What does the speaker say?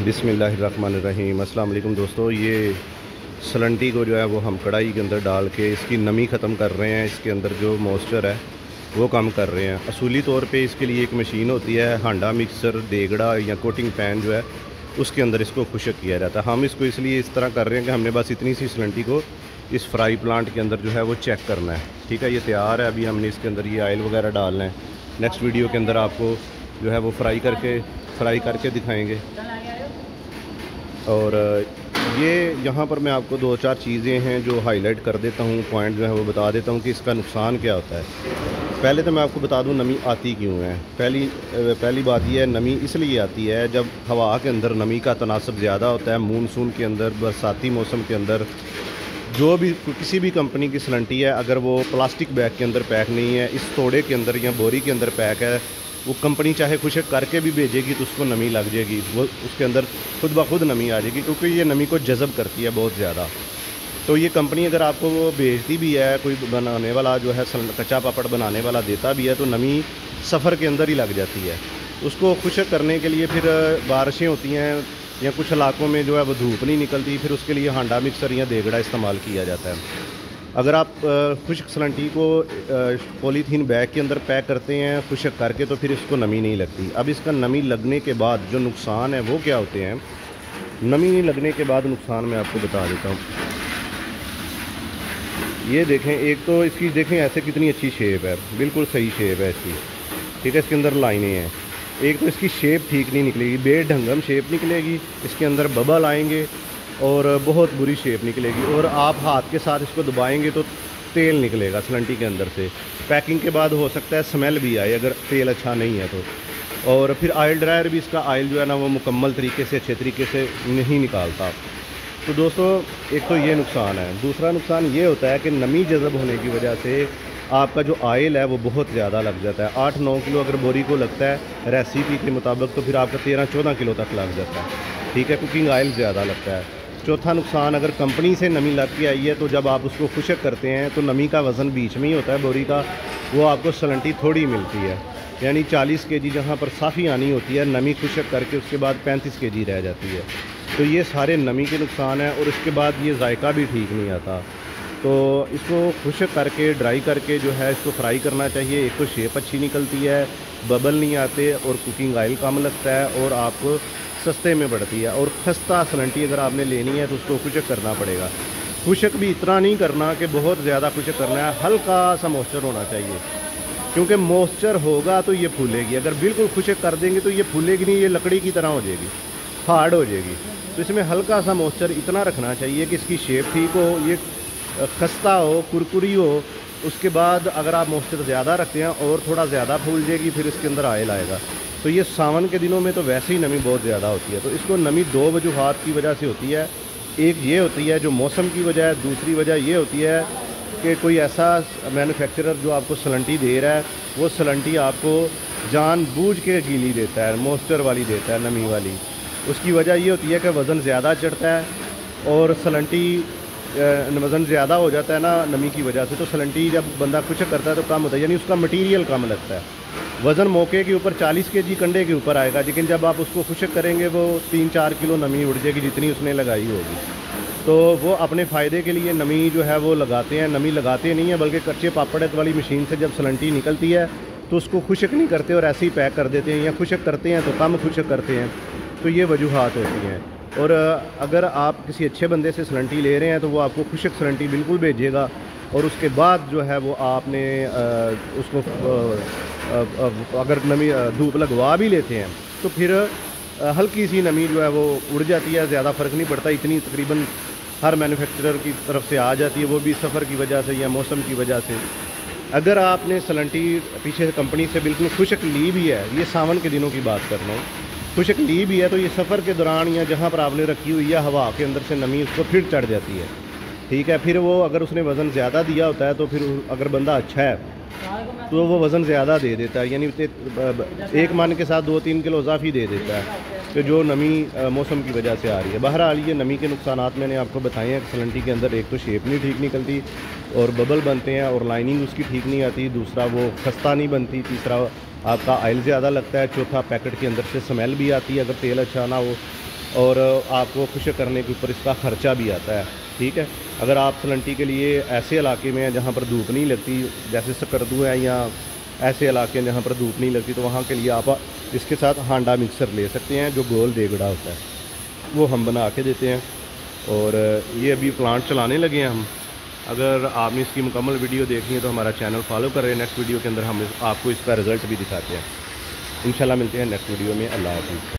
बिस्मिल्लाहिर्रहमानिर्रहीम। अस्सलाम वालेकुम दोस्तों, ये सलंटी को जो है वो हम कढ़ाई के अंदर डाल के इसकी नमी ख़त्म कर रहे हैं। इसके अंदर जो मॉइस्चर है वो कम कर रहे हैं। असूली तौर पे इसके लिए एक मशीन होती है, हांडा मिक्सर, देगड़ा या कोटिंग पैन जो है उसके अंदर इसको खुशक किया जाता है। हम इसको इसलिए इस तरह कर रहे हैं कि हमने बस इतनी सी सलंटी को इस फ्राई प्लांट के अंदर जो है वो चेक करना है। ठीक है, ये तैयार है। अभी हमने इसके अंदर ये ऑयल वगैरह डालना है। नेक्स्ट वीडियो के अंदर आपको जो है वो फ्राई करके दिखाएंगे। और ये यहाँ पर मैं आपको दो चार चीज़ें हैं जो हाईलाइट कर देता हूँ, पॉइंट जो है वो बता देता हूँ कि इसका नुकसान क्या होता है। पहले तो मैं आपको बता दूँ नमी आती क्यों है। पहली बात यह है, नमी इसलिए आती है जब हवा के अंदर नमी का तनासब ज़्यादा होता है। मानसून के अंदर, बरसाती मौसम के अंदर जो भी किसी भी कंपनी की सलंटी है, अगर वो प्लास्टिक बैग के अंदर पैक नहीं है, इस तोड़े के अंदर या बोरी के अंदर पैक है, वो कंपनी चाहे खुशक करके भी भेजेगी तो उसको नमी लग जाएगी, वो उसके अंदर खुद ब खुद नमी आ जाएगी, क्योंकि ये नमी को जज़ब करती है बहुत ज़्यादा। तो ये कंपनी अगर आपको वो भेजती भी है, कोई बनाने वाला जो है कच्चा पापड़ बनाने वाला देता भी है, तो नमी सफ़र के अंदर ही लग जाती है। उसको खुशक करने के लिए फिर बारिशें होती हैं या कुछ इलाकों में जो है वो धूप नहीं निकलती, फिर उसके लिए हांडा मिक्सर या देगड़ा इस्तेमाल किया जाता है। अगर आप खुश्क सलंटी को पॉलीथीन बैग के अंदर पैक करते हैं खुशक करके, तो फिर इसको नमी नहीं लगती। अब इसका नमी लगने के बाद जो नुकसान है वो क्या होते हैं, नमी लगने के बाद नुकसान मैं आपको बता देता हूँ। ये देखें, एक तो इसकी देखें ऐसे कितनी अच्छी शेप है, बिल्कुल सही शेप है इसकी। ठीक है, इसके अंदर लाइनें हैं। एक तो इसकी शेप ठीक नहीं निकलेगी, बेढंगम शेप निकलेगी, इसके अंदर बबल आएंगे और बहुत बुरी शेप निकलेगी। और आप हाथ के साथ इसको दबाएंगे तो तेल निकलेगा सलंटी के अंदर से। पैकिंग के बाद हो सकता है स्मेल भी आए अगर तेल अच्छा नहीं है तो। और फिर ऑयल ड्रायर भी इसका ऑयल जो है ना वो मुकम्मल तरीके से, अच्छे तरीके से नहीं निकालता। तो दोस्तों, एक तो ये नुकसान है। दूसरा नुकसान ये होता है कि नमी जज़ब होने की वजह से आपका जो ऑयल है वो बहुत ज़्यादा लग जाता है। 8-9 किलो अगर बोरी को लगता है रेसिपी के मुताबिक, तो फिर आपका 13-14 किलो तक लग जाता है। ठीक है, कुकिंग ऑयल ज़्यादा लगता है। चौथा नुकसान, अगर कंपनी से नमी लग के आई है तो जब आप उसको खुशक करते हैं तो नमी का वज़न बीच में ही होता है बोरी का, वो आपको सलंटी थोड़ी मिलती है। यानी 40 kg जहाँ पर साफ़ी आनी होती है, नमी खुशक करके उसके बाद 35 kg रह जाती है। तो ये सारे नमी के नुकसान हैं। और उसके बाद ये जायका भी ठीक नहीं आता। तो इसको खुशक करके, ड्राई करके जो है इसको फ्राई करना चाहिए। एक तो शेप अच्छी निकलती है, बबल नहीं आते और कुकिंग ऑयल कम लगता है और आपको सस्ते में पड़ती है। और खस्ता सलंटी अगर आपने लेनी है तो उसको खुशक करना पड़ेगा। खुशक भी इतना नहीं करना कि बहुत ज़्यादा खुशक करना है, हल्का सा मॉइस्चर होना चाहिए, क्योंकि मॉइस्चर होगा तो ये फूलेगी। अगर बिल्कुल खुशक कर देंगे तो ये फूलेगी नहीं, ये लकड़ी की तरह हो जाएगी, हार्ड हो जाएगी। तो इसमें हल्का सा मॉइस्चर इतना रखना चाहिए कि इसकी शेप ठीक हो, ये खस्ता हो, कुरकुरी हो। उसके बाद अगर आप मॉइस्चर ज़्यादा रखते हैं और थोड़ा ज़्यादा फूल जाएगी, फिर इसके अंदर ऑयल आएगा। तो ये सावन के दिनों में तो वैसे ही नमी बहुत ज़्यादा होती है। तो इसको नमी दो वजूहात की वजह से होती है। एक ये होती है जो मौसम की वजह है, दूसरी वजह ये होती है कि कोई ऐसा मैन्युफैक्चरर जो आपको सलंटी दे रहा है वो सलंटी आपको जानबूझ के गीली देता है, मॉइस्चर वाली देता है, नमी वाली। उसकी वजह ये होती है कि वज़न ज़्यादा चढ़ता है और सलंटी वज़न ज़्यादा हो जाता है ना नमी की वजह से। तो सलंटी जब बंदा खुशक करता है तो कम होता है, यानी उसका मटीरियल कम लगता है। वज़न मौके के ऊपर 40 kg कंडे के ऊपर आएगा, लेकिन जब आप उसको खुशक करेंगे वो 3-4 किलो नमी उड़ जाएगी जितनी उसने लगाई होगी। तो वो अपने फ़ायदे के लिए नमी जो है वो लगाते हैं। नमी लगाते नहीं है, बल्कि कच्चे पापड़ वाली मशीन से जब सलंटी निकलती है तो उसको खुशक नहीं करते और ऐसे ही पैक कर देते हैं, या खुशक करते हैं तो कम खुशक करते हैं। तो ये वजूहात होती हैं। और अगर आप किसी अच्छे बंदे से सलंटी ले रहे हैं तो वो आपको खुशक सलंटी बिल्कुल भेजेगा। और उसके बाद जो है वो आपने उसको अगर नमी धूप लगवा भी लेते हैं तो फिर हल्की सी नमी जो है वो उड़ जाती है, ज़्यादा फ़र्क नहीं पड़ता। इतनी तकरीबन हर मैन्युफैक्चरर की तरफ से आ जाती है, वो भी सफ़र की वजह से या मौसम की वजह से। अगर आपने सलंटी पीछे कंपनी से बिल्कुल खुशक ली भी है, ये सावन के दिनों की बात कर रहा हूँ, खुशक ली भी है, तो ये सफ़र के दौरान या जहाँ पर आपने रखी हुई है हवा के अंदर से नमी उसको फिर चढ़ जाती है। ठीक है, फिर वो अगर उसने वज़न ज़्यादा दिया होता है तो फिर अगर बंदा अच्छा है तो वो वज़न ज़्यादा दे देता है, यानी एक मन के साथ 2-3 किलो इजाफी दे देता है, कि जो नमी मौसम की वजह से आ रही है। बहरहाल ये नमी के नुकसानात मैंने आपको बताए हैं। सलंटी के अंदर एक तो शेप नहीं ठीक निकलती और बबल बनते हैं और लाइनिंग उसकी ठीक नहीं आती। दूसरा वो खस्ता नहीं बनती। तीसरा आपका ऑयल ज़्यादा लगता है। चौथा पैकेट के अंदर से स्मेल भी आती है अगर तेल अच्छा ना हो। और आपको खुश्क करने के ऊपर इसका ख़र्चा भी आता है। ठीक है, अगर आप सलंटी के लिए ऐसे इलाके में हैं जहाँ पर धूप नहीं लगती, जैसे सकरदू है या ऐसे इलाके हैं जहाँ पर धूप नहीं लगती, तो वहाँ के लिए आप इसके साथ हांडा मिक्सर ले सकते हैं, जो गोल देगड़ा होता है वो हम बना के देते हैं। और ये अभी प्लांट चलाने लगे हैं हम। अगर आपने इसकी मुकम्मल वीडियो देखनी है तो हमारा चैनल फॉलो करें। नेक्स्ट वीडियो के अंदर हम आपको इसका रिज़ल्ट भी दिखाते हैं। इंशाल्लाह मिलते हैं नेक्स्ट वीडियो में। अल्लाह हाफ़िज़।